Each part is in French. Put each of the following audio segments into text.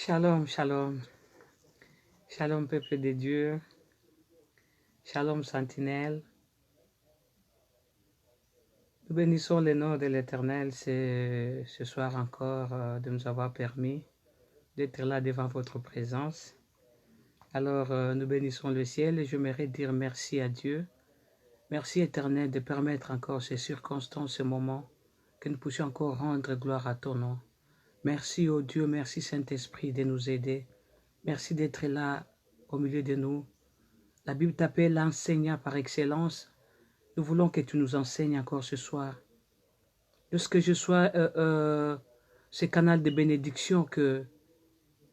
Shalom, shalom. Shalom, peuple de Dieu. Shalom, sentinelle. Nous bénissons le nom de l'Éternel ce soir encore de nous avoir permis d'être là devant votre présence. Alors, nous bénissons le ciel et j'aimerais dire merci à Dieu. Merci Éternel de permettre encore ces circonstances, ce moment, que nous puissions encore rendre gloire à ton nom. Merci, ô Dieu, merci Saint-Esprit de nous aider. Merci d'être là au milieu de nous. La Bible t'appelle l'enseignant par excellence. Nous voulons que tu nous enseignes encore ce soir. Lorsque je sois ce canal de bénédiction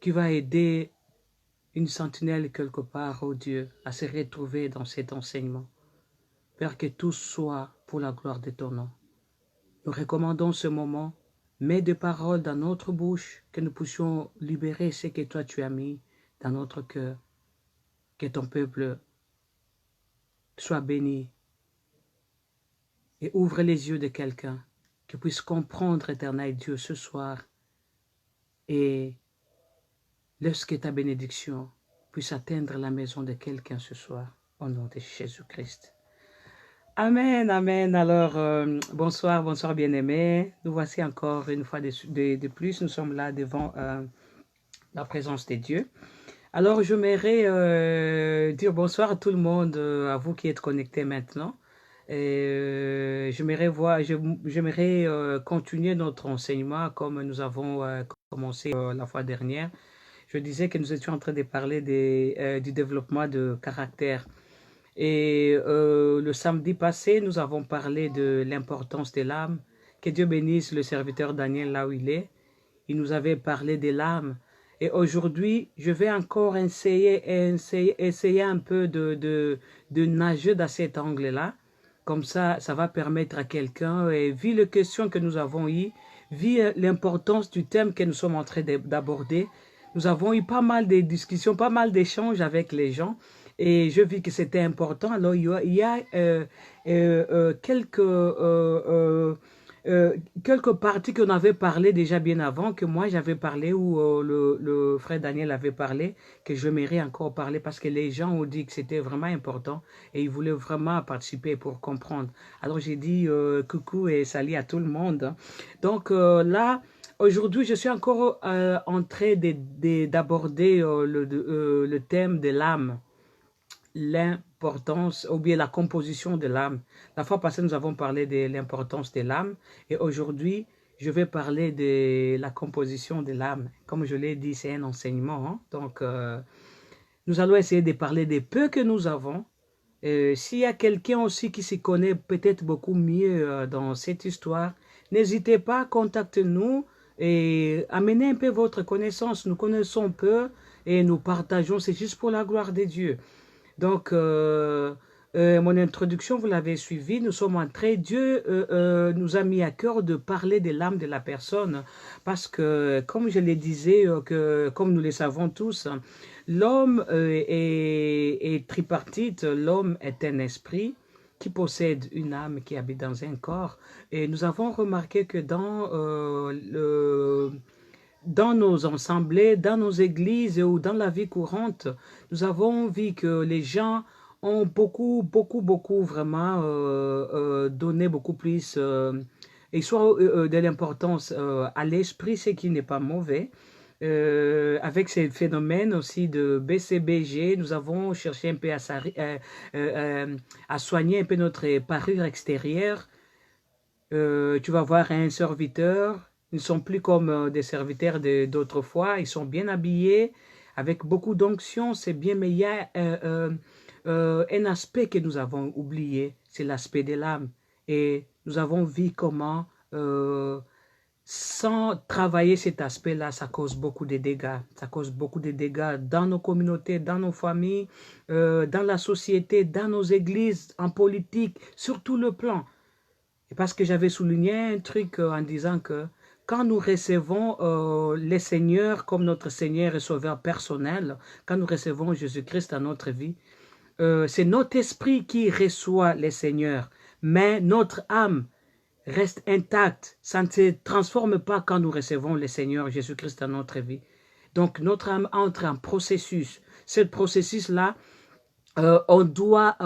qui va aider une sentinelle quelque part, oh Dieu, à se retrouver dans cet enseignement. Père, que tout soit pour la gloire de ton nom. Nous recommandons ce moment. Mets de paroles dans notre bouche, que nous puissions libérer ce que toi tu as mis dans notre cœur. Que ton peuple soit béni. Et ouvre les yeux de quelqu'un qui puisse comprendre, éternel Dieu, ce soir. Et lorsque ta bénédiction puisse atteindre la maison de quelqu'un ce soir. Au nom de Jésus-Christ. Amen, amen. Alors, bonsoir, bonsoir bien-aimés. Nous voici encore une fois de plus. Nous sommes là devant la présence de Dieu. Alors, j'aimerais dire bonsoir à tout le monde, à vous qui êtes connectés maintenant. J'aimerais continuer notre enseignement comme nous avons commencé la fois dernière. Je disais que nous étions en train de parler du développement de caractère. Et le samedi passé, nous avons parlé de l'importance de l'âme. Que Dieu bénisse le serviteur Daniel là où il est. Il nous avait parlé de l'âme. Et aujourd'hui, je vais encore essayer un peu de nager dans cet angle-là. Comme ça, ça va permettre à quelqu'un, et vu les questions que nous avons eues, vu l'importance du thème que nous sommes en train d'aborder, nous avons eu pas mal de discussions, pas mal d'échanges avec les gens. Et je vis que c'était important. Alors, il y a quelques parties qu'on avait parlé déjà bien avant, que moi j'avais parlé, ou le frère Daniel avait parlé, que j'aimerais encore parler parce que les gens ont dit que c'était vraiment important et ils voulaient vraiment participer pour comprendre. Alors j'ai dit coucou et salut à tout le monde. Donc là, aujourd'hui, je suis encore en train d'aborder le thème de l'âme. L'importance ou bien la composition de l'âme. La fois passée, nous avons parlé de l'importance de l'âme et aujourd'hui, je vais parler de la composition de l'âme. Comme je l'ai dit, c'est un enseignement. Hein? Donc, nous allons essayer de parler des peu que nous avons. S'il y a quelqu'un aussi qui s'y connaît peut-être beaucoup mieux dans cette histoire, n'hésitez pas, contactez-nous et amenez un peu votre connaissance. Nous connaissons peu et nous partageons, c'est juste pour la gloire de Dieu. Donc, mon introduction, vous l'avez suivi. Nous sommes en train, Dieu nous a mis à cœur de parler de l'âme de la personne parce que, comme je le disais, comme nous le savons tous, l'homme est tripartite. L'homme est un esprit qui possède une âme qui habite dans un corps. Et nous avons remarqué que dans nos assemblées, dans nos églises ou dans la vie courante, nous avons vu que les gens ont beaucoup vraiment donné beaucoup plus et soit de l'importance à l'esprit, ce qui n'est pas mauvais. Avec ces phénomènes aussi de BCBG, nous avons cherché un peu à soigner un peu notre parure extérieure. Tu vas voir un serviteur. Ils ne sont plus comme des serviteurs d'autrefois. Ils sont bien habillés, avec beaucoup d'onction. C'est bien, mais il y a un aspect que nous avons oublié. C'est l'aspect de l'âme. Et nous avons vu comment, sans travailler cet aspect-là, ça cause beaucoup de dégâts. Ça cause beaucoup de dégâts dans nos communautés, dans nos familles, dans la société, dans nos églises, en politique, sur tout le plan. Et parce que j'avais souligné un truc en disant que quand nous recevons le Seigneur comme notre Seigneur et Sauveur personnel, quand nous recevons Jésus-Christ dans notre vie, c'est notre esprit qui reçoit le Seigneur, mais notre âme reste intacte. Ça ne se transforme pas quand nous recevons le Seigneur Jésus-Christ dans notre vie. Donc, notre âme entre en processus. Ce processus-là, on doit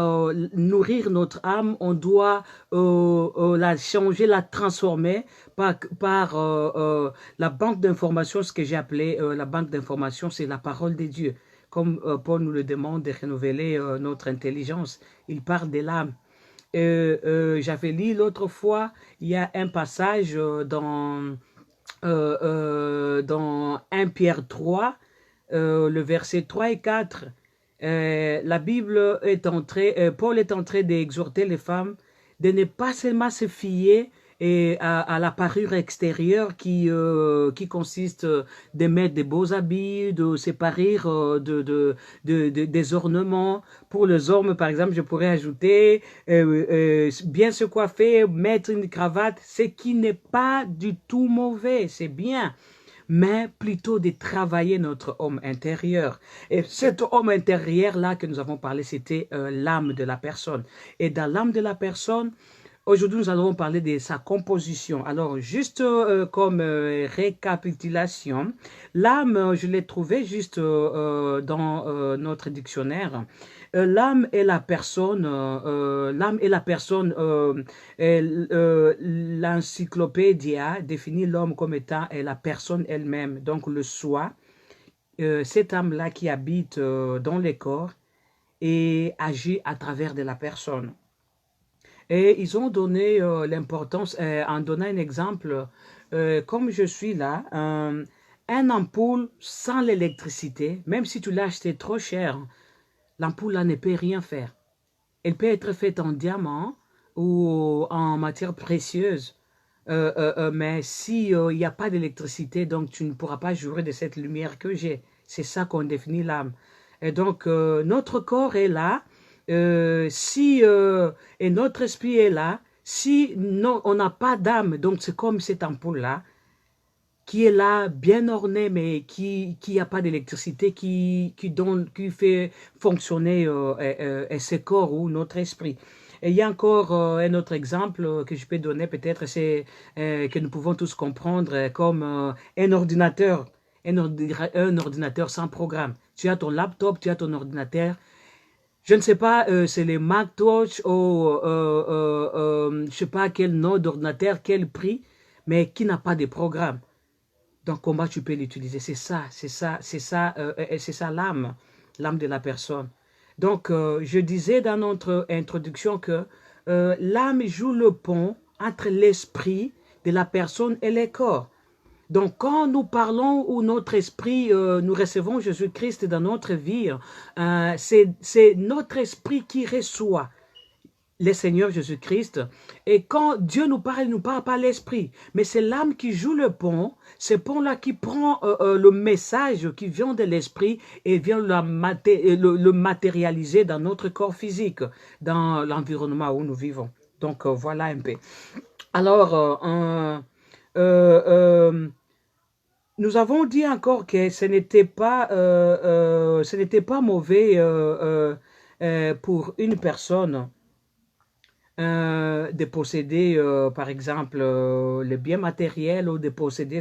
nourrir notre âme, on doit la changer, la transformer par la banque d'informations, ce que j'ai appelé la banque d'informations, c'est la parole de Dieu. Comme Paul nous le demande de renouveler notre intelligence, il parle de l'âme. J'avais lu l'autre fois, il y a un passage dans 1 Pierre 3, le verset 3 et 4. La Bible est Paul est en train d'exhorter les femmes de ne pas seulement se fier à la parure extérieure qui consiste de mettre de beaux habits, de se parir des ornements. Pour les hommes, par exemple, je pourrais ajouter bien se coiffer, mettre une cravate, ce qui n'est pas du tout mauvais, c'est bien, mais plutôt de travailler notre homme intérieur. Et cet homme intérieur-là que nous avons parlé, c'était l'âme de la personne. Et dans l'âme de la personne, aujourd'hui, nous allons parler de sa composition. Alors, juste comme récapitulation, l'âme, je l'ai trouvé juste dans notre dictionnaire. L'âme est la personne, l'encyclopédie définit l'homme comme étant la personne elle-même, donc le soi, cette âme-là qui habite dans le corps et agit à travers de la personne. Et ils ont donné l'importance, en donnant un exemple, comme je suis là, un ampoule sans l'électricité, même si tu l'as acheté trop cher, l'ampoule là ne peut rien faire. Elle peut être faite en diamant ou en matière précieuse, mais si il n'y a pas d'électricité, donc tu ne pourras pas jouir de cette lumière que j'ai. C'est ça qu'on définit l'âme. Et donc, notre corps est là, et notre esprit est là, si non, on n'a pas d'âme, donc c'est comme cette ampoule-là, qui est là, bien ornée, mais qui n'a pas d'électricité, qui fait fonctionner ce corps ou notre esprit. Et il y a encore un autre exemple que je peux donner, peut-être, c'est que nous pouvons tous comprendre comme un ordinateur. Un ordinateur sans programme. Tu as ton laptop, tu as ton ordinateur. Je ne sais pas, c'est les Macintosh ou je ne sais pas quel nom d'ordinateur, quel prix, mais qui n'a pas de programme. Donc, comment tu peux l'utiliser? C'est ça l'âme de la personne. Donc, je disais dans notre introduction que l'âme joue le pont entre l'esprit de la personne et le corps. Donc, quand nous parlons ou notre esprit, nous recevons Jésus-Christ dans notre vie, c'est notre esprit qui reçoit le Seigneur Jésus-Christ. Et quand Dieu nous parle, il ne nous parle pas l'esprit, mais c'est l'âme qui joue le pont, ce pont-là qui prend le message qui vient de l'esprit et vient le matérialiser dans notre corps physique, dans l'environnement où nous vivons. Donc, voilà un peu. Alors, nous avons dit encore que ce n'était pas mauvais pour une personne de posséder, par exemple, le bien matériel ou de posséder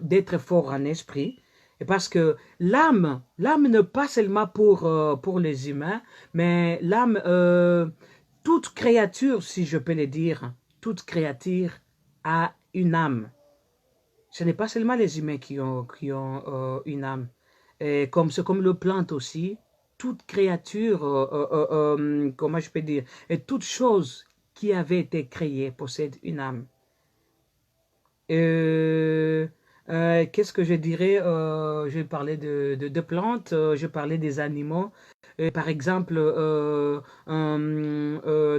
d'être fort en esprit. Et parce que l'âme n'est pas seulement pour les humains, mais l'âme, toute créature, si je peux le dire, toute créature a une âme. Ce n'est pas seulement les humains qui ont une âme. C'est comme le plante aussi. Toute créature, comment je peux dire, et toute chose qui avait été créée possède une âme. Qu'est-ce que je dirais? Je parlais de plantes, je parlais des animaux. Par exemple,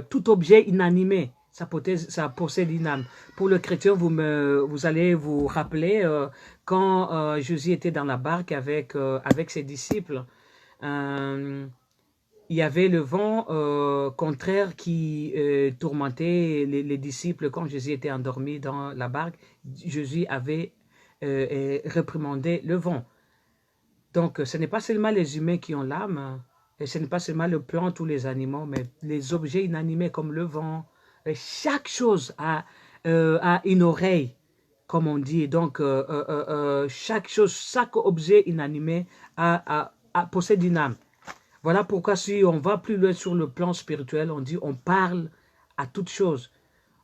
tout objet inanimé, ça possède une âme. Pour le chrétien, vous allez vous rappeler quand Jésus était dans la barque avec ses disciples. Il y avait le vent contraire qui tourmentait les disciples quand Jésus était endormi dans la barque. Jésus avait réprimandé le vent. Donc, ce n'est pas seulement les humains qui ont l'âme, et ce n'est pas seulement le plant ou les animaux, mais les objets inanimés comme le vent. Et chaque chose a une oreille comme on dit. Donc, chaque chose, chaque objet inanimé possède une âme. Voilà pourquoi si on va plus loin sur le plan spirituel, on dit on parle à toute chose.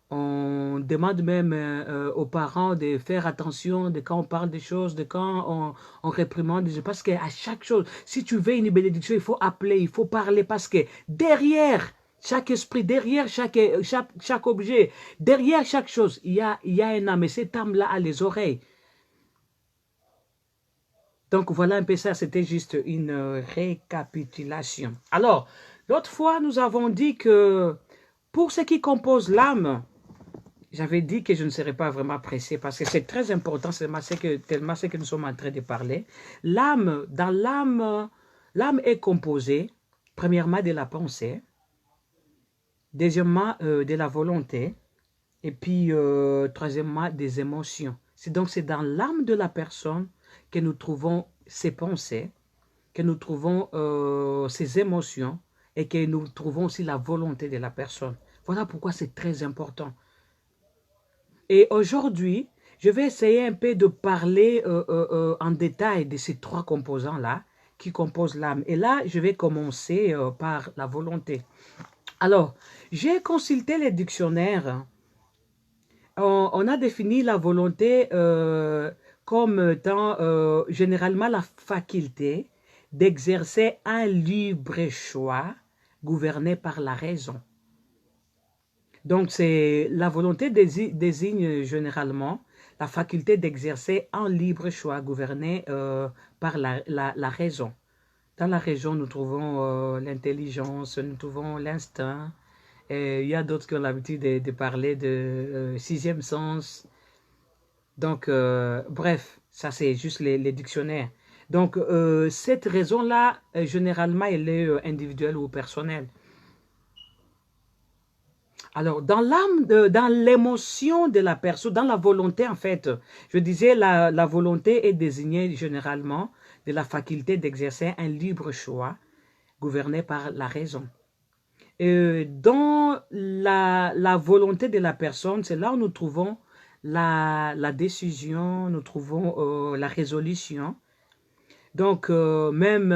On demande même aux parents de faire attention de quand on parle des choses, de quand on réprimande. Parce qu'à chaque chose, si tu veux une bénédiction, il faut appeler, il faut parler. Parce que derrière chaque esprit, derrière chaque objet, derrière chaque chose, il y a un âme. Et cette âme-là a les oreilles. Donc voilà un peu ça, c'était juste une récapitulation. Alors, l'autre fois, nous avons dit que pour ce qui compose l'âme, j'avais dit que je ne serais pas vraiment pressé parce que c'est très important, tellement c'est que nous sommes en train de parler. L'âme, dans l'âme est composée, premièrement, de la pensée, deuxièmement, de la volonté, et puis, troisièmement, des émotions. Donc, c'est dans l'âme de la personne que nous trouvons ses pensées, que nous trouvons ses émotions, et que nous trouvons aussi la volonté de la personne. Voilà pourquoi c'est très important. Et aujourd'hui, je vais essayer un peu de parler en détail de ces trois composants-là qui composent l'âme. Et là, je vais commencer par la volonté. Alors, j'ai consulté les dictionnaires. On a défini la volonté comme étant généralement la faculté d'exercer un libre choix gouverné par la raison. Donc, la volonté désigne généralement la faculté d'exercer un libre choix gouverné par la raison. Dans la raison, nous trouvons l'intelligence, nous trouvons l'instinct. Il y a d'autres qui ont l'habitude de parler de sixième sens. Donc, bref, ça c'est juste les dictionnaires. Donc, cette raison-là, généralement, elle est individuelle ou personnelle. Alors, dans l'âme, dans l'émotion de la personne, dans la volonté, en fait, je disais, la volonté est désignée généralement de la faculté d'exercer un libre choix gouverné par la raison. Dans la volonté de la personne, c'est là où nous trouvons la décision, nous trouvons la résolution. Donc, même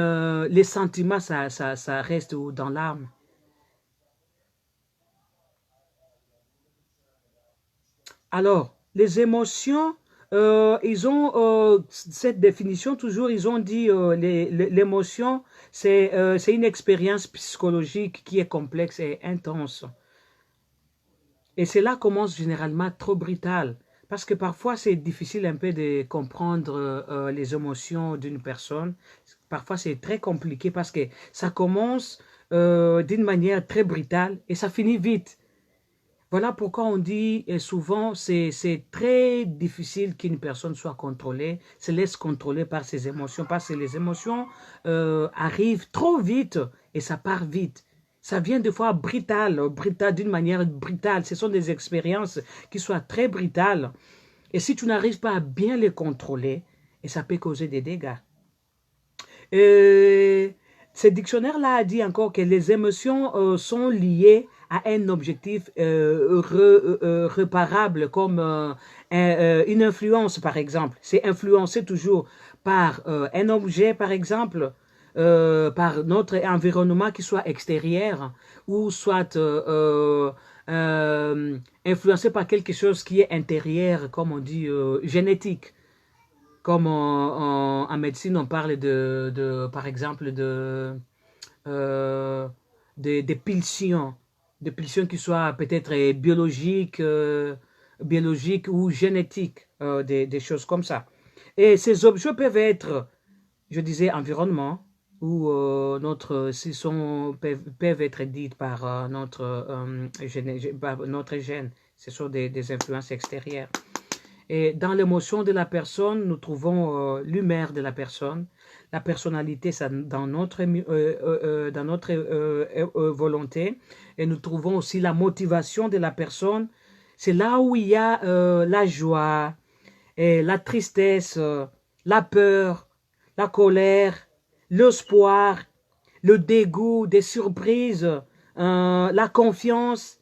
les sentiments, ça reste dans l'âme. Alors, les émotions, ils ont cette définition toujours, ils ont dit l'émotion, c'est une expérience psychologique qui est complexe et intense. Et cela commence généralement trop brutal, parce que parfois c'est difficile un peu de comprendre les émotions d'une personne. Parfois c'est très compliqué parce que ça commence d'une manière très brutale et ça finit vite. Voilà pourquoi on dit souvent c'est très difficile qu'une personne soit contrôlée, se laisse contrôler par ses émotions, parce que les émotions arrivent trop vite et ça part vite. Ça vient des fois brutal d'une manière brutale. Ce sont des expériences qui sont très brutales. Et si tu n'arrives pas à bien les contrôler, et ça peut causer des dégâts. Ce dictionnaire-là a dit encore que les émotions sont liées à un objectif réparable, comme une influence, par exemple. C'est influencé toujours par un objet, par exemple, par notre environnement qui soit extérieur, ou soit influencé par quelque chose qui est intérieur, comme on dit, génétique. Comme en médecine, on parle par exemple, des pulsions. Des pulsions qui soient peut-être biologiques ou génétiques, des choses comme ça. Et ces objets peuvent être, je disais, environnement, ou peuvent être dites par notre gène. Ce sont des influences extérieures. Et dans l'émotion de la personne, nous trouvons l'humeur de la personne, la personnalité ça, dans notre volonté, et nous trouvons aussi la motivation de la personne. C'est là où il y a la joie, et la tristesse, la peur, la colère, l'espoir, le dégoût, des surprises, la confiance.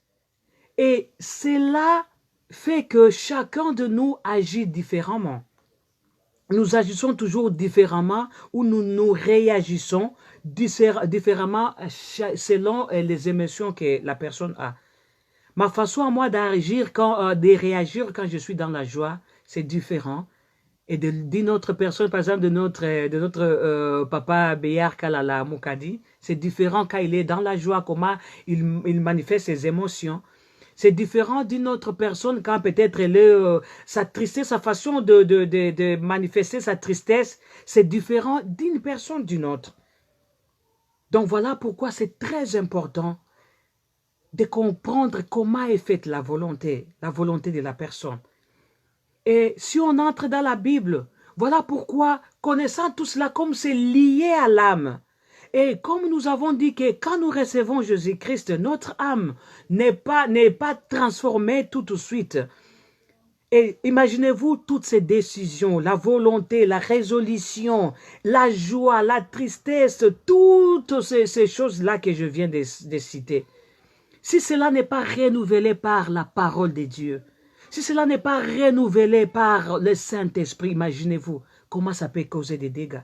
Et c'est là fait que chacun de nous agit différemment. Nous agissons toujours différemment ou nous réagissons différemment selon les émotions que la personne a. Ma façon à moi de réagir quand je suis dans la joie, c'est différent. Et d'une autre personne, par exemple, de notre papa Béar Kalala Moukadi, c'est différent quand il est dans la joie, comment il manifeste ses émotions. C'est différent d'une autre personne quand peut-être sa tristesse, sa façon de manifester sa tristesse, c'est différent d'une personne d'une autre. Donc voilà pourquoi c'est très important de comprendre comment est faite la volonté de la personne. Et si on entre dans la Bible, voilà pourquoi, connaissant tout cela comme c'est lié à l'âme, et comme nous avons dit que quand nous recevons Jésus-Christ, notre âme n'est pas transformée tout de suite. Et imaginez-vous toutes ces décisions, la volonté, la résolution, la joie, la tristesse, toutes ces choses-là que je viens de citer. Si cela n'est pas renouvelé par la parole de Dieu, si cela n'est pas renouvelé par le Saint-Esprit, imaginez-vous comment ça peut causer des dégâts.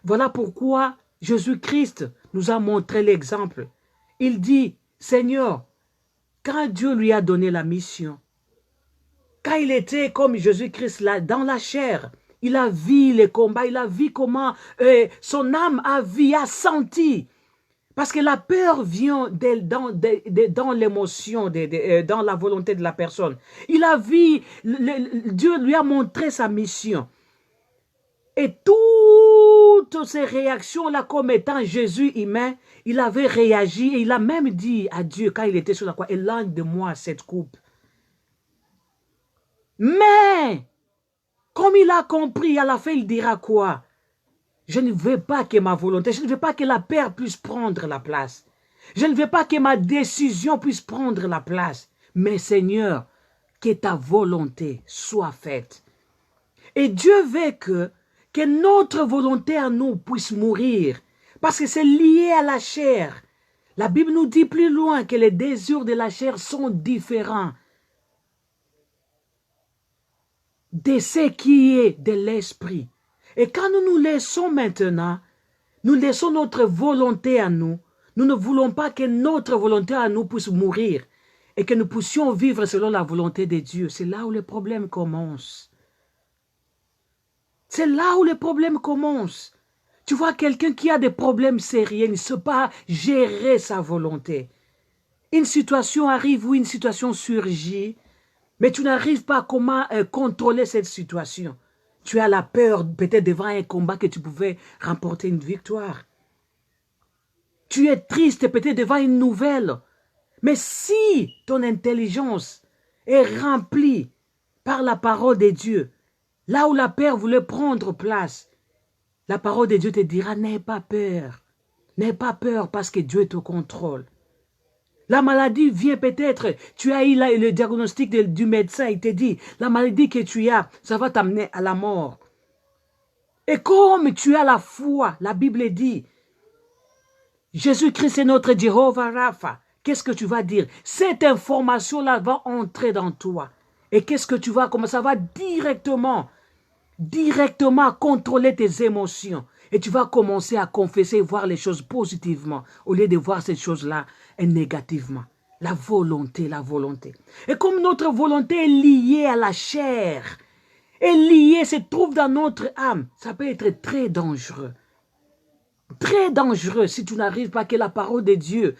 Voilà pourquoi Jésus-Christ nous a montré l'exemple. Il dit, Seigneur, quand Dieu lui a donné la mission, quand il était comme Jésus-Christ là, dans la chair, il a vu les combats, il a vu comment son âme a senti. Parce que la peur vient dans l'émotion, dans la volonté de la personne. Il a vu, Dieu lui a montré sa mission. Et toutes ces réactions-là, comme étant Jésus humain, il avait réagi et il a même dit à Dieu, quand il était sur la croix, éloigne de moi cette coupe. Mais, comme il a compris, à la fin, il dira quoi? Je ne veux pas que ma volonté, je ne veux pas que la peur puisse prendre la place. Je ne veux pas que ma décision puisse prendre la place. Mais Seigneur, que ta volonté soit faite. Et Dieu veut que notre volonté à nous puisse mourir. Parce que c'est lié à la chair. La Bible nous dit plus loin que les désirs de la chair sont différents de ce qui est de l'esprit. Et quand nous nous laissons maintenant, nous laissons notre volonté à nous, nous ne voulons pas que notre volonté à nous puisse mourir et que nous puissions vivre selon la volonté de Dieu. C'est là où le problème commence. C'est là où le problème commence. Tu vois quelqu'un qui a des problèmes sérieux, il ne sait pas gérer sa volonté. Une situation arrive ou une situation surgit, mais tu n'arrives pas à comment contrôler cette situation. Tu as la peur, peut-être devant un combat que tu pouvais remporter une victoire. Tu es triste, peut-être devant une nouvelle. Mais si ton intelligence est remplie par la parole de Dieu, là où la peur voulait prendre place, la parole de Dieu te dira, n'aie pas peur. N'aie pas peur parce que Dieu est au contrôle. La maladie vient peut-être, tu as eu le diagnostic du médecin, il te dit, la maladie que tu as, ça va t'amener à la mort. Et comme tu as la foi, la Bible dit, Jésus-Christ est notre Jéhovah Rapha, qu'est-ce que tu vas dire? Cette information-là va entrer dans toi. Et qu'est-ce que tu vas, comment ça va directement contrôler tes émotions. Et tu vas commencer à confesser, voir les choses positivement, au lieu de voir ces choses-là négativement. La volonté, la volonté. Et comme notre volonté est liée à la chair, est liée, se trouve dans notre âme, ça peut être très dangereux. Très dangereux si tu n'arrives pas que la parole de Dieu,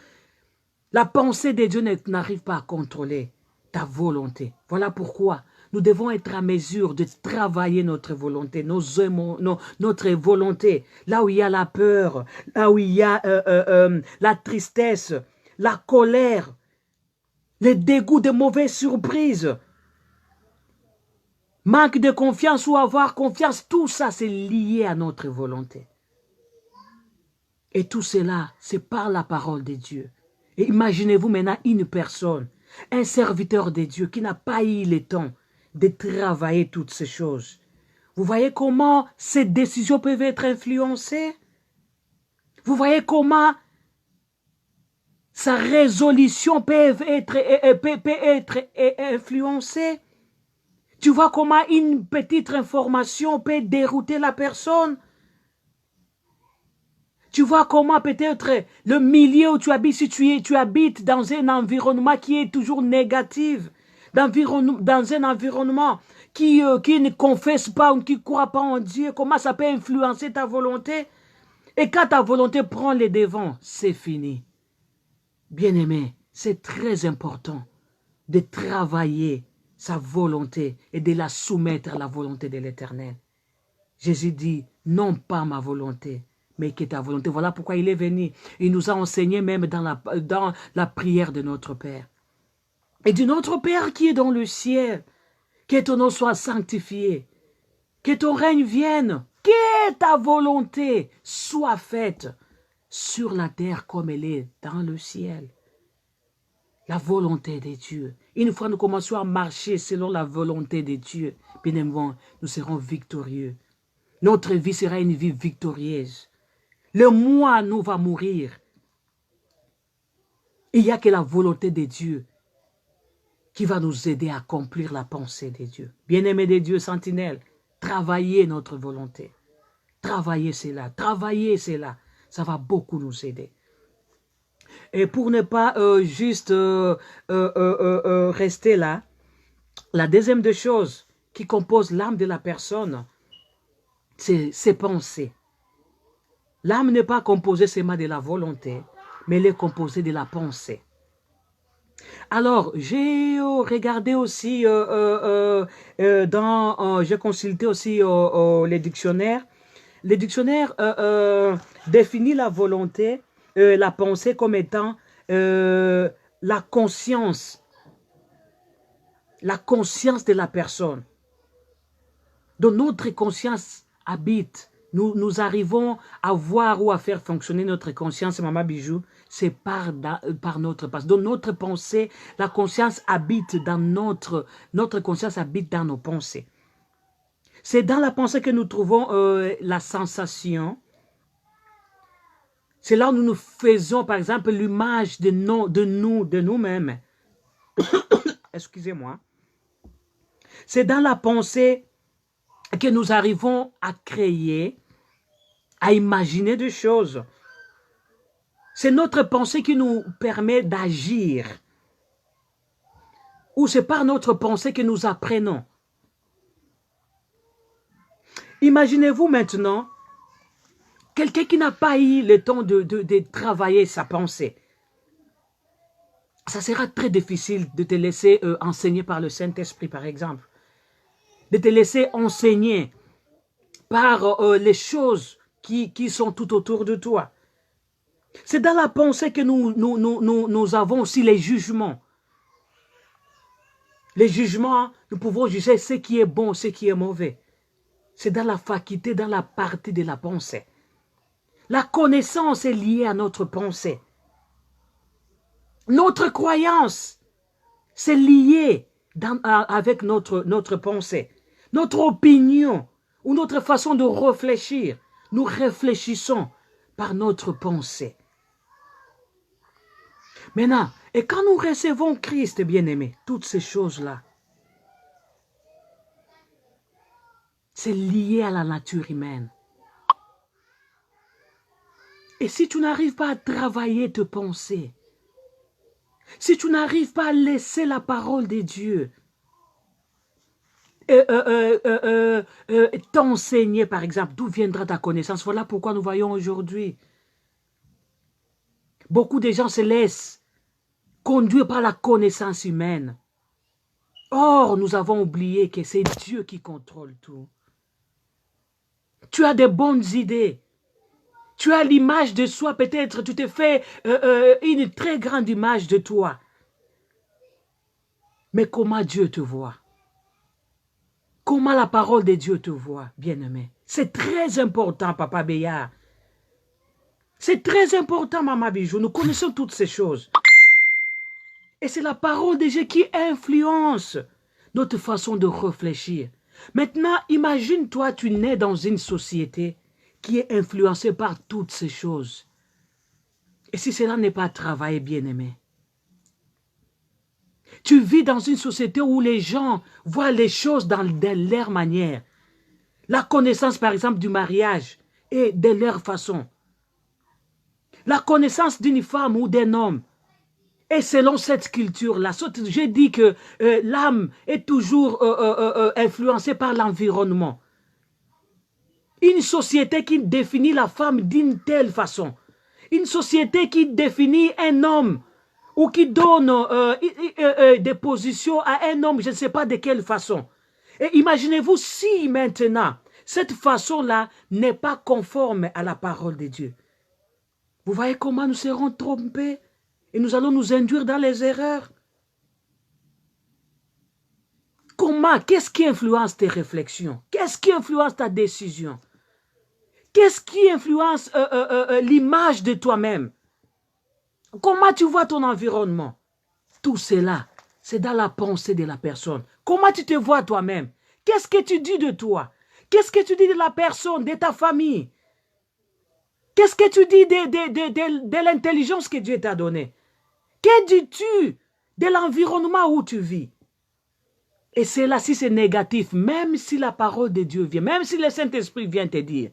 la pensée de Dieu n'arrive pas à contrôler ta volonté. Voilà pourquoi nous devons être à mesure de travailler notre volonté, notre volonté. Là où il y a la peur, là où il y a la tristesse, la colère, les dégoûts de mauvaises surprises, manque de confiance ou avoir confiance, tout ça c'est lié à notre volonté. Et tout cela, c'est par la parole de Dieu. Et imaginez-vous maintenant une personne, un serviteur de Dieu qui n'a pas eu le temps de travailler toutes ces choses. Vous voyez comment ces décisions peuvent être influencées? Vous voyez comment sa résolution peut être influencée. Tu vois comment une petite information peut dérouter la personne. Tu vois comment peut-être le milieu où tu habites, si tu habites dans un environnement qui est toujours négatif, dans un environnement qui ne confesse pas ou qui ne croit pas en Dieu, comment ça peut influencer ta volonté? Et quand ta volonté prend les devants, c'est fini. Bien-aimé, c'est très important de travailler sa volonté et de la soumettre à la volonté de l'Éternel. Jésus dit, non pas ma volonté, mais que ta volonté. Voilà pourquoi il est venu. Il nous a enseigné même dans la prière de notre Père. Et de notre Père qui est dans le ciel, que ton nom soit sanctifié, que ton règne vienne, que ta volonté soit faite sur la terre comme elle est dans le ciel. La volonté de Dieu. Une fois nous commençons à marcher selon la volonté de Dieu, bien évidemment, nous serons victorieux. Notre vie sera une vie victorieuse. Le moi nous va mourir. Il n'y a que la volonté de Dieu qui va nous aider à accomplir la pensée de Dieu. Bien-aimés de Dieu, sentinelle, travaillez notre volonté. Travaillez cela, ça va beaucoup nous aider. Et pour ne pas juste rester là, la deuxième des choses qui compose l'âme de la personne, c'est ses pensées. L'âme n'est pas composée seulement de la volonté, mais elle est composée de la pensée. Alors, j'ai regardé aussi, j'ai consulté aussi les dictionnaires. Les dictionnaires définissent la volonté, la pensée comme étant la conscience de la personne. Donc, notre conscience habite. Nous arrivons à voir ou à faire fonctionner notre conscience, Maman Bijou, c'est par notre pensée. Donc notre pensée, la conscience habite dans notre conscience habite dans nos pensées. C'est dans la pensée que nous trouvons la sensation. C'est là où nous faisons, par exemple, l'image de nous-mêmes. Excusez-moi. C'est dans la pensée que nous arrivons à créer, à imaginer des choses. C'est notre pensée qui nous permet d'agir. Ou c'est par notre pensée que nous apprenons. Imaginez-vous maintenant, quelqu'un qui n'a pas eu le temps de travailler sa pensée. Ça sera très difficile de te laisser enseigner par le Saint-Esprit, par exemple. De te laisser enseigner par les choses qui sont tout autour de toi. C'est dans la pensée que nous avons aussi les jugements. Les jugements, nous pouvons juger ce qui est bon, ce qui est mauvais. C'est dans la faculté, dans la partie de la pensée. La connaissance est liée à notre pensée. Notre croyance, c'est lié avec notre pensée. Notre opinion ou notre façon de réfléchir, nous réfléchissons par notre pensée. Maintenant, et quand nous recevons Christ, bien-aimé, toutes ces choses-là, c'est lié à la nature humaine. Et si tu n'arrives pas à travailler tes pensées, si tu n'arrives pas à laisser la parole de Dieu t'enseigner, par exemple, d'où viendra ta connaissance? Voilà pourquoi nous voyons aujourd'hui. Beaucoup de gens se laissent conduire par la connaissance humaine. Or, nous avons oublié que c'est Dieu qui contrôle tout. Tu as de bonnes idées. Tu as l'image de soi, peut-être tu te fais une très grande image de toi. Mais comment Dieu te voit? Comment la parole de Dieu te voit, bien-aimé? C'est très important, Papa Béard. C'est très important, Maman Bijou. Nous connaissons toutes ces choses. Et c'est la parole de Dieu qui influence notre façon de réfléchir. Maintenant, imagine-toi, tu nais dans une société qui est influencée par toutes ces choses. Et si cela n'est pas travailler, bien-aimé, tu vis dans une société où les gens voient les choses dans leur manière. La connaissance, par exemple, du mariage est de leur façon. La connaissance d'une femme ou d'un homme est selon cette culture-là. J'ai dit que l'âme est toujours influencée par l'environnement. Une société qui définit la femme d'une telle façon. Une société qui définit un homme ou qui donne des positions à un homme, je ne sais pas de quelle façon. Et imaginez-vous si maintenant, cette façon-là n'est pas conforme à la parole de Dieu. Vous voyez comment nous serons trompés et nous allons nous induire dans les erreurs. Comment? Qu'est-ce qui influence tes réflexions? Qu'est-ce qui influence ta décision? Qu'est-ce qui influence l'image de toi-même? Comment tu vois ton environnement? Tout cela, c'est dans la pensée de la personne. Comment tu te vois toi-même? Qu'est-ce que tu dis de toi? Qu'est-ce que tu dis de la personne, de ta famille? Qu'est-ce que tu dis de l'intelligence que Dieu t'a donnée? Que dis-tu de l'environnement où tu vis? Et c'est là, si c'est négatif, même si la parole de Dieu vient, même si le Saint-Esprit vient te dire,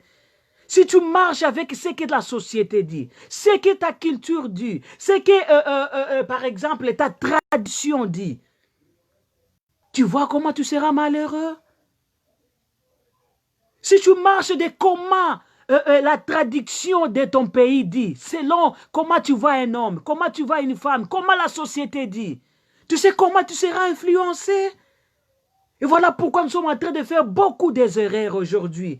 si tu marches avec ce que la société dit, ce que ta culture dit, ce que, par exemple, ta tradition dit, tu vois comment tu seras malheureux? Si tu marches de comment la tradition de ton pays dit, selon comment tu vois un homme, comment tu vois une femme, comment la société dit, tu sais comment tu seras influencé? Et voilà pourquoi nous sommes en train de faire beaucoup d'erreurs aujourd'hui.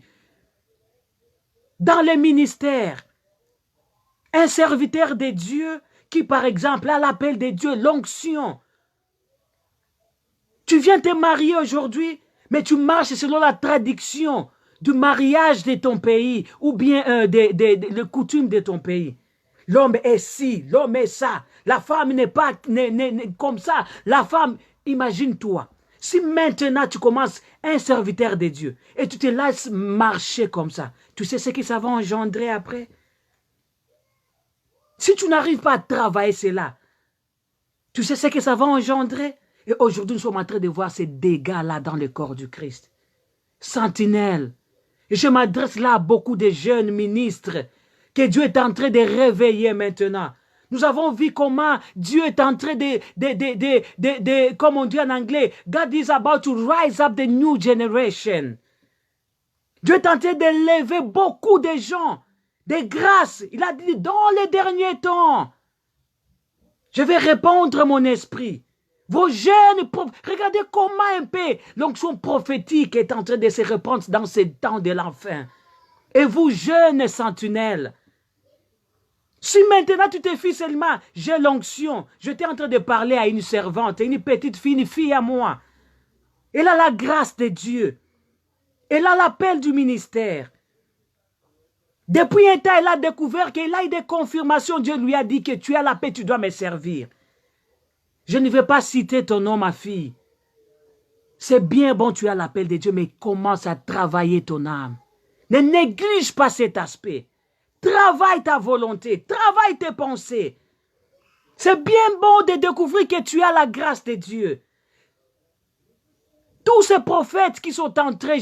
Dans les ministères, un serviteur de Dieu qui, par exemple, a l'appel de Dieu, l'onction. Tu viens te marier aujourd'hui, mais tu marches selon la tradition du mariage de ton pays ou bien les coutumes de ton pays. L'homme est ci, l'homme est ça. La femme n'est pas comme ça. La femme, imagine-toi. Si maintenant tu commences un serviteur de Dieu et tu te laisses marcher comme ça, tu sais ce que ça va engendrer après? Si tu n'arrives pas à travailler cela, tu sais ce que ça va engendrer? Et aujourd'hui, nous sommes en train de voir ces dégâts-là dans le corps du Christ. Sentinelle. Et je m'adresse là à beaucoup de jeunes ministres que Dieu est en train de réveiller maintenant. Nous avons vu comment Dieu est en train comme on dit en anglais, God is about to rise up the new generation. Dieu est en train de lever beaucoup de gens, des grâces. Il a dit dans les derniers temps, je vais répandre mon esprit. Vos jeunes, regardez comment un peu l'onction prophétique est en train de se répandre dans ces temps de l'enfant. Et vous, jeunes sentinelles, si maintenant tu te fies seulement, j'ai l'onction, j'étais en train de parler à une servante, une petite fille, une fille à moi. Elle a la grâce de Dieu. Elle a l'appel du ministère. Depuis un temps, elle a découvert qu'il a eu des confirmations. Dieu lui a dit que tu as la paix, tu dois me servir. Je ne vais pas citer ton nom, ma fille. C'est bien bon, tu as l'appel de Dieu, mais commence à travailler ton âme. Ne néglige pas cet aspect. Travaille ta volonté, travaille tes pensées. C'est bien bon de découvrir que tu as la grâce de Dieu. Tous ces prophètes qui sont entrés,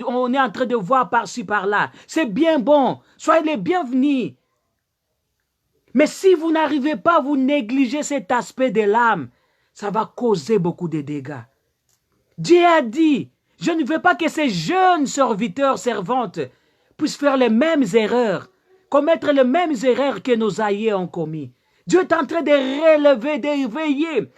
on est en train de voir par-ci, par-là. C'est bien bon. Soyez les bienvenus. Mais si vous n'arrivez pas à vous négliger cet aspect de l'âme, ça va causer beaucoup de dégâts. Dieu a dit, je ne veux pas que ces jeunes serviteurs, servantes, puissent faire les mêmes erreurs, commettre les mêmes erreurs que nos aïeux ont commis. Dieu est en train de relever, d'éveiller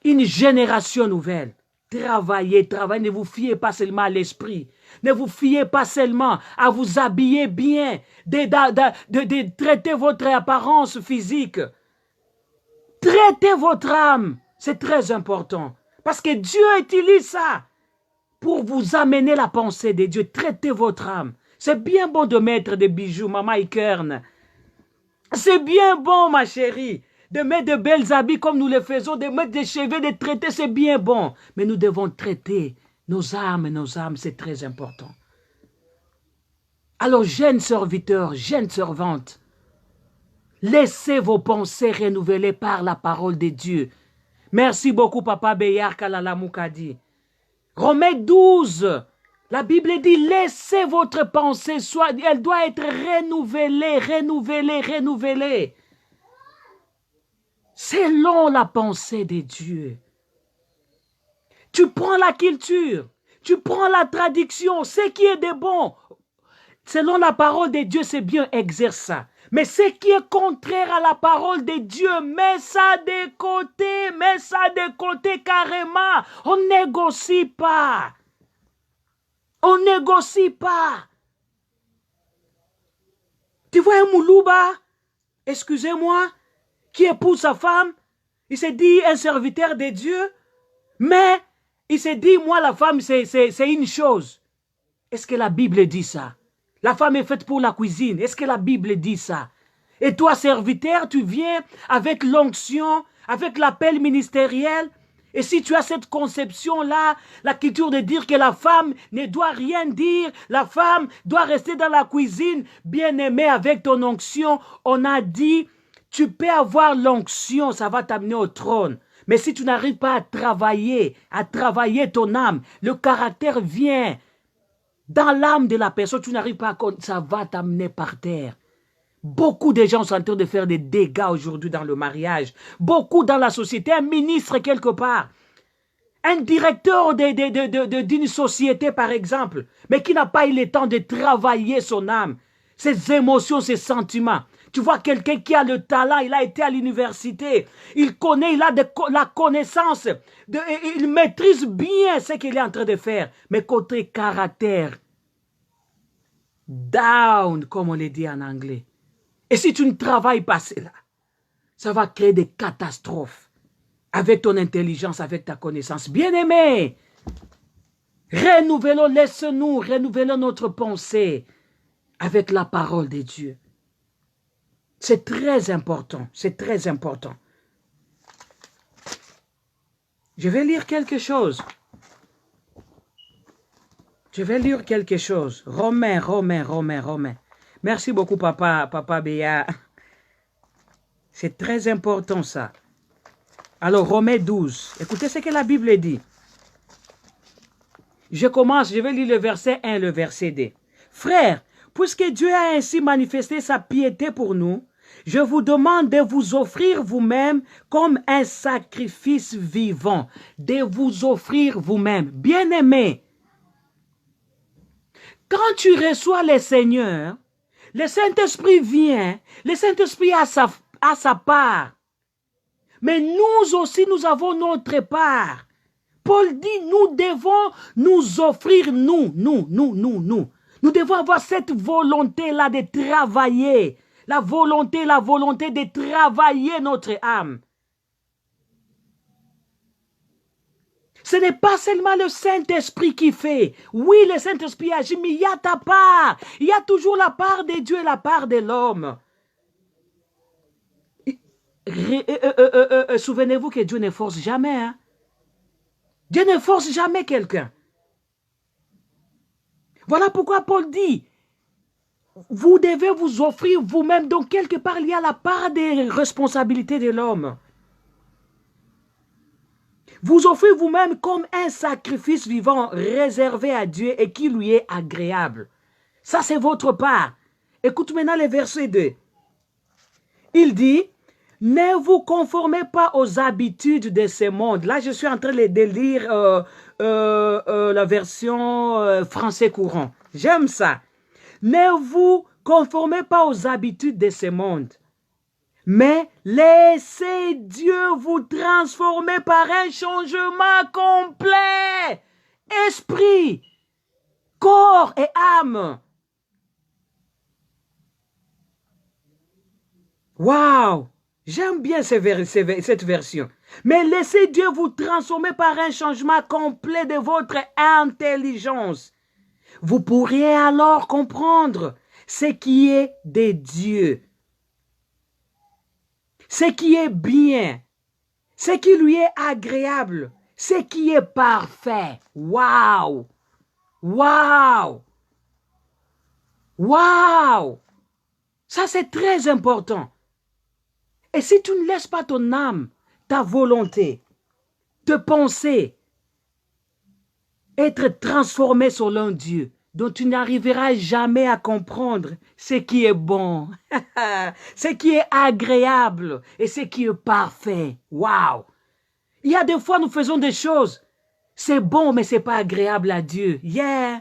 une génération nouvelle. Travaillez, travaillez, ne vous fiez pas seulement à l'esprit. Ne vous fiez pas seulement à vous habiller bien, de traiter votre apparence physique. Traitez votre âme, c'est très important. Parce que Dieu utilise ça pour vous amener la pensée de Dieu. Traitez votre âme. C'est bien bon de mettre des bijoux, maman Ikern. C'est bien bon, ma chérie, de mettre de belles habits comme nous le faisons, de mettre des cheveux, de traiter, c'est bien bon. Mais nous devons traiter nos âmes, c'est très important. Alors, jeunes serviteurs, jeunes servantes, Laissez vos pensées renouvelées par la parole de Dieu. Merci beaucoup, Papa Beyar Kalala Moukadi. Romains 12, la Bible dit, laissez votre pensée, elle doit être renouvelée. Selon la pensée de Dieu. Tu prends la culture, tu prends la tradition, ce qui est de bon. Selon la parole de Dieu, c'est bien, exerce ça. Mais ce qui est contraire à la parole de Dieu, mets ça de côté carrément. On négocie pas. On négocie pas. Tu vois un Moulouba, excusez-moi, qui épouse sa femme, il se dit un serviteur de Dieu, mais il se dit, moi la femme c'est une chose. Est-ce que la Bible dit ça? La femme est faite pour la cuisine. Est-ce que la Bible dit ça? Et toi, serviteur, tu viens avec l'onction, avec l'appel ministériel. Et si tu as cette conception-là, la culture de dire que la femme ne doit rien dire, la femme doit rester dans la cuisine, bien-aimée, avec ton onction, on a dit, tu peux avoir l'onction, ça va t'amener au trône. Mais si tu n'arrives pas à travailler ton âme, le caractère vient dans l'âme de la personne, tu n'arrives pas à... ça va t'amener par terre. Beaucoup de gens sont en train de faire des dégâts aujourd'hui dans le mariage. Beaucoup dans la société. Un ministre quelque part. Un directeur d'une société par exemple. Mais qui n'a pas eu le temps de travailler son âme. Ses émotions, ses sentiments. Tu vois quelqu'un qui a le talent, il a été à l'université. Il connaît, il a la connaissance. Il maîtrise bien ce qu'il est en train de faire. Mais côté caractère, down, comme on le dit en anglais. Et si tu ne travailles pas cela, ça va créer des catastrophes avec ton intelligence, avec ta connaissance. Bien-aimé, laisse-nous renouveler notre pensée avec la parole de Dieu. C'est très important, c'est très important. Je vais lire quelque chose. Romains. Merci beaucoup, Papa Béa. C'est très important, ça. Alors, Romains 12. Écoutez ce que la Bible dit. Je vais lire le verset 1, le verset 2. Frères, puisque Dieu a ainsi manifesté sa piété pour nous, je vous demande de vous offrir vous-même comme un sacrifice vivant. De vous offrir vous-même. Bien-aimé, quand tu reçois le Seigneur, le Saint-Esprit vient, le Saint-Esprit a sa part. Mais nous aussi, nous avons notre part. Paul dit, nous devons nous offrir, nous. Nous devons avoir cette volonté-là de travailler. La volonté de travailler notre âme. Ce n'est pas seulement le Saint-Esprit qui fait. Oui, le Saint-Esprit agit, mais il y a ta part. Il y a toujours la part de Dieu et la part de l'homme. Souvenez-vous que Dieu ne force jamais. Hein? Dieu ne force jamais quelqu'un. Voilà pourquoi Paul dit, vous devez vous offrir vous-même. Donc, quelque part, il y a la part des responsabilités de l'homme. Vous offrez vous-même comme un sacrifice vivant réservé à Dieu et qui lui est agréable. Ça, c'est votre part. Écoute maintenant le verset 2. Il dit, ne vous conformez pas aux habitudes de ce monde. Là, je suis en train de lire la version français courant. J'aime ça. Ne vous conformez pas aux habitudes de ce monde. Mais laissez Dieu vous transformer par un changement complet. Esprit, corps et âme. Waouh! J'aime bien cette version. Mais laissez Dieu vous transformer par un changement complet de votre intelligence. Vous pourriez alors comprendre ce qui est de Dieu. Ce qui est bien, ce qui lui est agréable, ce qui est parfait. Waouh! Waouh! Waouh! Ça, c'est très important. Et si tu ne laisses pas ton âme, ta volonté, te penser, être transformé selon Dieu, dont tu n'arriveras jamais à comprendre ce qui est bon, ce qui est agréable et ce qui est parfait. Waouh! Il y a des fois, nous faisons des choses, c'est bon, mais c'est pas agréable à Dieu. Yeah!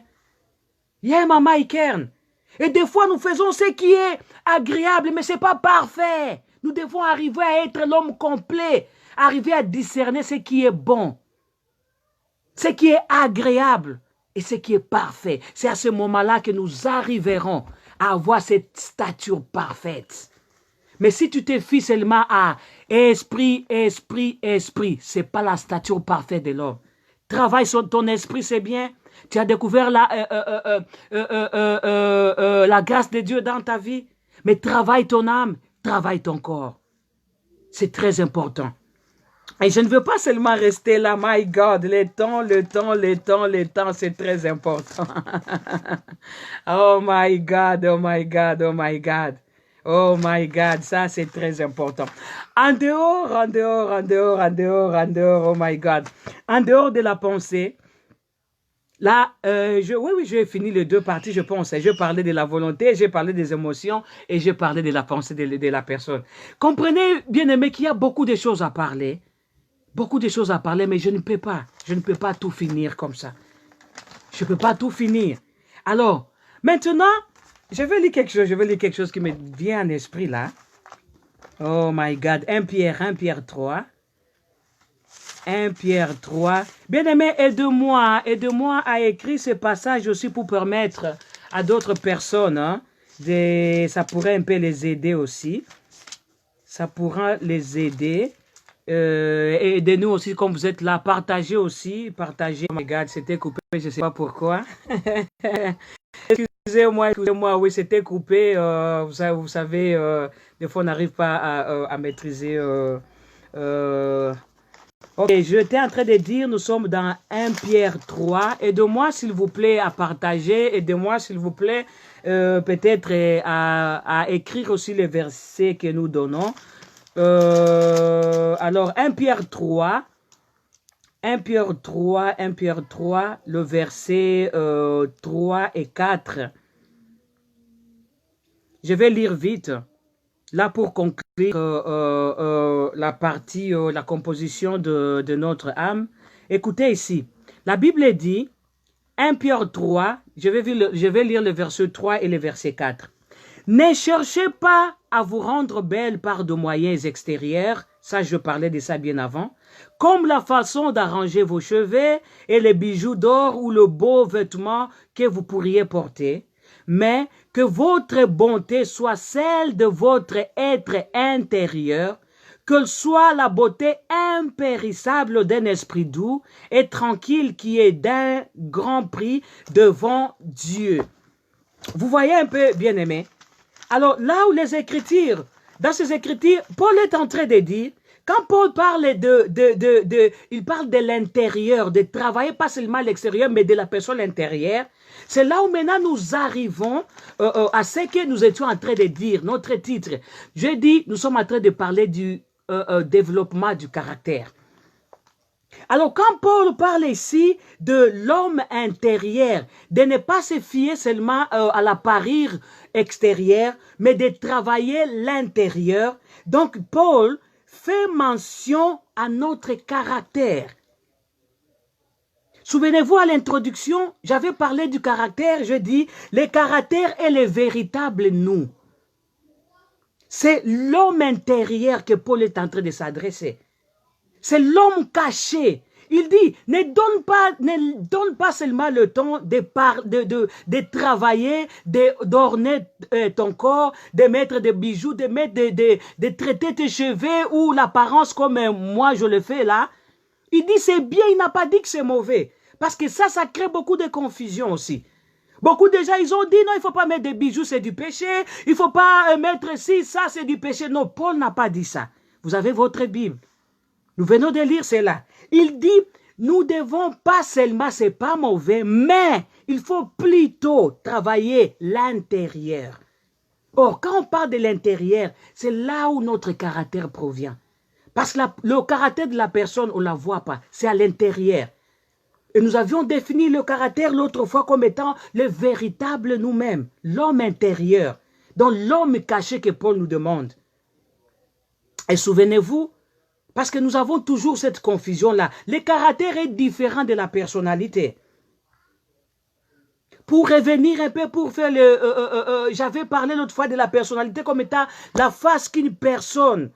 Yeah, Mama Ikern. Et des fois, nous faisons ce qui est agréable, mais c'est pas parfait. Nous devons arriver à être l'homme complet, arriver à discerner ce qui est bon, ce qui est agréable et ce qui est parfait. C'est à ce moment-là que nous arriverons à avoir cette stature parfaite. Mais si tu te fies seulement à esprit, esprit, esprit, c'est pas la stature parfaite de l'homme. Travaille sur ton esprit, c'est bien. Tu as découvert la grâce de Dieu dans ta vie. Mais travaille ton âme, travaille ton corps. C'est très important. Et je ne veux pas seulement rester là, my God, le temps, c'est très important. Oh my God, oh my God, oh my God. Oh my God, ça c'est très important. En dehors, oh my God. En dehors de la pensée, là, oui, j'ai fini les deux parties, je pense. Je parlais de la volonté, j'ai parlé des émotions et j'ai parlé de la pensée de la personne. Comprenez, bien aimé, qu'il y a beaucoup de choses à parler. Beaucoup de choses à parler, mais je ne peux pas tout finir comme ça. Je ne peux pas tout finir. Alors, maintenant, je vais lire quelque chose qui me vient en esprit là. Oh my God, 1 Pierre 3. 1 Pierre 3. Bien-aimé, aide-moi à écrire ce passage aussi pour permettre à d'autres personnes, hein, ça pourrait un peu les aider aussi. Ça pourra les aider. Et aidez-nous aussi, comme vous êtes là, partagez aussi, partagez. Oh my God, c'était coupé, je ne sais pas pourquoi. Excusez-moi, oui, c'était coupé. Vous savez, des fois, on n'arrive pas à maîtriser. Ok, j'étais en train de dire, nous sommes dans 1 Pierre 3. Aidez-moi, s'il vous plaît, à partager. Aidez-moi, s'il vous plaît, peut-être à écrire aussi les versets que nous donnons. Alors, 1 Pierre 3, le verset 3 et 4. Je vais lire vite, là pour conclure la partie, la composition de notre âme. Écoutez ici, la Bible dit, 1 Pierre 3, je vais lire le verset 3 et le verset 4. Ne cherchez pas à vous rendre belle par de moyens extérieurs, ça je parlais de ça bien avant, comme la façon d'arranger vos cheveux et les bijoux d'or ou le beau vêtement que vous pourriez porter, mais que votre bonté soit celle de votre être intérieur, qu'elle soit la beauté impérissable d'un esprit doux et tranquille qui est d'un grand prix devant Dieu. Vous voyez un peu, bien aimé. Alors, là où les Écritures, dans ces Écritures, Paul est en train de dire, quand Paul parle il parle de l'intérieur, de travailler pas seulement l'extérieur, mais de la personne intérieure, c'est là où maintenant nous arrivons à ce que nous étions en train de dire, notre titre. Je dis, nous sommes en train de parler du développement du caractère. Alors, quand Paul parle ici de l'homme intérieur, de ne pas se fier seulement à la parure extérieure, mais de travailler l'intérieur, donc Paul fait mention à notre caractère. Souvenez-vous, à l'introduction, j'avais parlé du caractère, je dis, le caractère est le véritable nous. C'est l'homme intérieur que Paul est en train de s'adresser. C'est l'homme caché. Il dit, ne donne pas seulement le temps de travailler, d'orner ton corps, de mettre des bijoux, de traiter tes cheveux ou l'apparence comme moi je le fais là. Il dit c'est bien, il n'a pas dit que c'est mauvais. Parce que ça crée beaucoup de confusion aussi. Beaucoup de gens, ils ont dit non, il ne faut pas mettre des bijoux, c'est du péché. Il ne faut pas mettre ci, ça, c'est du péché. Non, Paul n'a pas dit ça. Vous avez votre Bible. Nous venons de lire cela. Il dit, nous devons pas seulement, c'est pas mauvais, mais il faut plutôt travailler l'intérieur. Or, quand on parle de l'intérieur, c'est là où notre caractère provient. Parce que le caractère de la personne, on ne la voit pas, c'est à l'intérieur. Et nous avions défini le caractère l'autre fois comme étant le véritable nous-mêmes, l'homme intérieur, donc l'homme caché que Paul nous demande. Et souvenez-vous, parce que nous avons toujours cette confusion-là, le caractère est différent de la personnalité. Pour revenir un peu, pour faire j'avais parlé l'autre fois de la personnalité comme étant la face d'une personne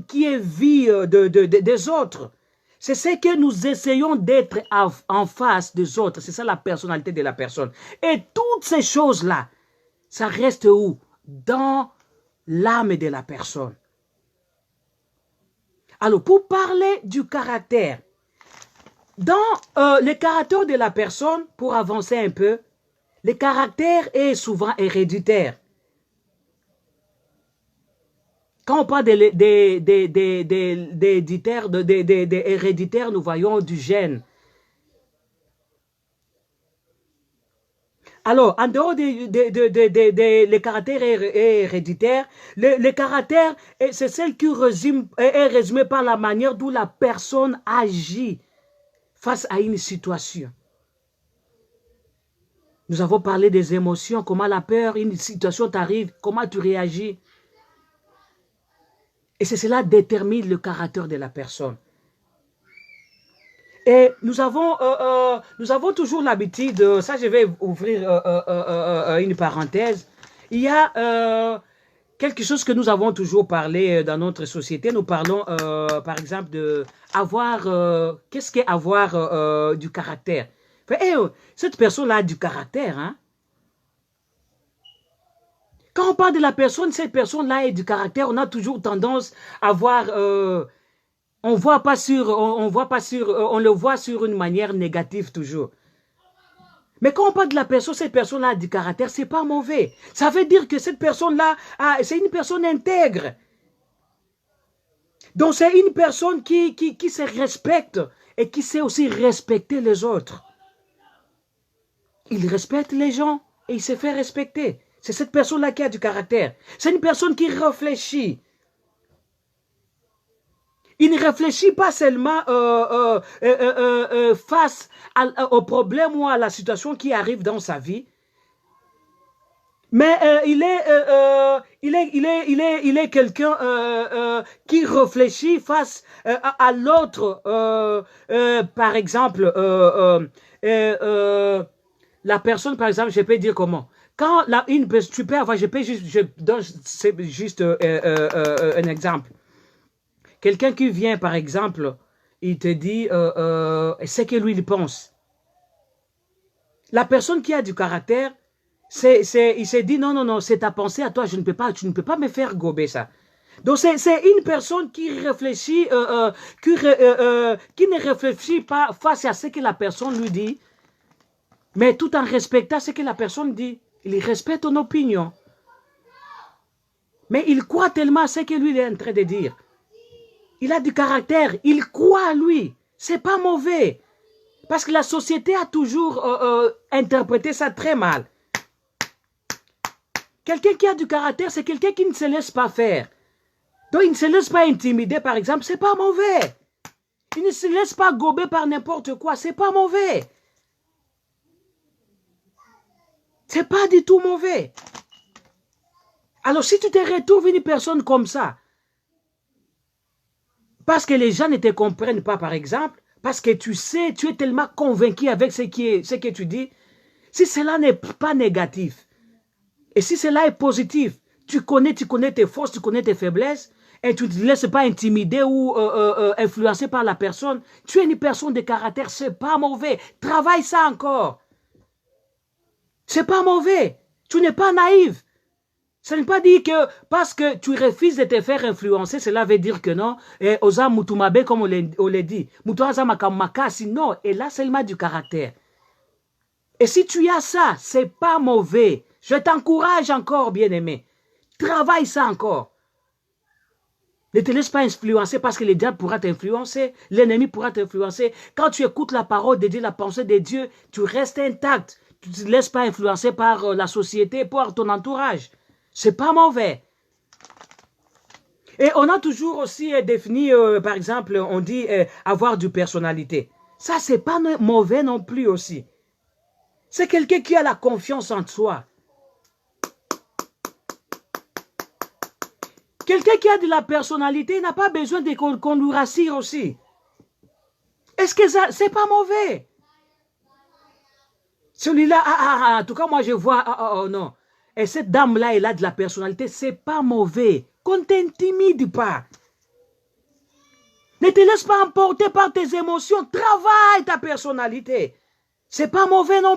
qui est vie des autres. C'est ce que nous essayons d'être en face des autres. C'est ça la personnalité de la personne. Et toutes ces choses-là, ça reste où? Dans l'âme de la personne. Alors, pour parler du caractère, dans le caractère de la personne, pour avancer un peu, le caractère est souvent héréditaire. Quand on parle d'héréditaire, nous voyons du gène. Alors, en dehors les caractères héréditaires, le caractère, c'est celle qui est résumé par la manière dont la personne agit face à une situation. Nous avons parlé des émotions, comment la peur, une situation t'arrive, comment tu réagis. Et c'est cela qui détermine le caractère de la personne. Et nous avons toujours l'habitude, ça je vais ouvrir une parenthèse, il y a quelque chose que nous avons toujours parlé dans notre société, nous parlons par exemple de avoir, qu'est-ce qu'est avoir du caractère? Cette personne-là a du caractère, hein? Quand on parle de la personne, cette personne-là a du caractère, on a toujours tendance à voir, on le voit sur une manière négative toujours. Mais quand on parle de la personne, cette personne-là a du caractère, c'est pas mauvais. Ça veut dire que cette personne-là, c'est une personne intègre. Donc c'est une personne qui se respecte et qui sait aussi respecter les autres. Il respecte les gens et il se fait respecter. C'est cette personne-là qui a du caractère. C'est une personne qui réfléchit. Il ne réfléchit pas seulement face au problème ou à la situation qui arrive dans sa vie, mais il est quelqu'un qui réfléchit face à l'autre. Par exemple, la personne, par exemple, je peux dire comment. Quand tu peux avoir, je donne juste un exemple. Quelqu'un qui vient, par exemple, il te dit ce que lui il pense. La personne qui a du caractère, il se dit non, c'est ta pensée à toi, tu ne peux pas me faire gober ça. Donc c'est une personne qui réfléchit, qui ne réfléchit pas face à ce que la personne lui dit, mais tout en respectant ce que la personne dit. Il respecte ton opinion. Mais il croit tellement à ce que lui est en train de dire. Il a du caractère, il croit à lui. C'est pas mauvais. Parce que la société a toujours interprété ça très mal. Quelqu'un qui a du caractère, c'est quelqu'un qui ne se laisse pas faire. Donc il ne se laisse pas intimider, par exemple, c'est pas mauvais. Il ne se laisse pas gober par n'importe quoi, c'est pas mauvais. C'est pas du tout mauvais. Alors si tu te retrouves une personne comme ça, parce que les gens ne te comprennent pas, par exemple, parce que tu sais, tu es tellement convaincu avec ce que tu dis, si cela n'est pas négatif, et si cela est positif, tu connais tes forces, tu connais tes faiblesses, et tu ne te laisses pas intimider ou influencer par la personne, tu es une personne de caractère, c'est pas mauvais. Travaille ça encore. C'est pas mauvais. Tu n'es pas naïf. Ça n'est pas dit que parce que tu refuses de te faire influencer, cela veut dire que non. Et osa mutumabe, comme on le dit. Mutuaza makamakasi, non. Et là, seulement du caractère. Et si tu as ça, c'est pas mauvais. Je t'encourage encore, bien-aimé. Travaille ça encore. Ne te laisse pas influencer parce que le diable pourra t'influencer, l'ennemi pourra t'influencer. Quand tu écoutes la parole de Dieu, la pensée de Dieu, tu restes intact. tu ne te laisses pas influencer par la société, par ton entourage. C'est pas mauvais. Et on a toujours aussi défini, par exemple, on dit avoir du personnalité. Ça, c'est pas mauvais non plus aussi. C'est quelqu'un qui a la confiance en soi. Quelqu'un qui a de la personnalité n'a pas besoin qu'on lui rassure aussi. Est-ce que ça, c'est pas mauvais? Celui-là, en tout cas, moi, je vois, oh non. Et cette dame-là, elle a de la personnalité, c'est pas mauvais. Qu'on t'intimide pas. Ne te laisse pas emporter par tes émotions. Travaille ta personnalité. C'est pas mauvais non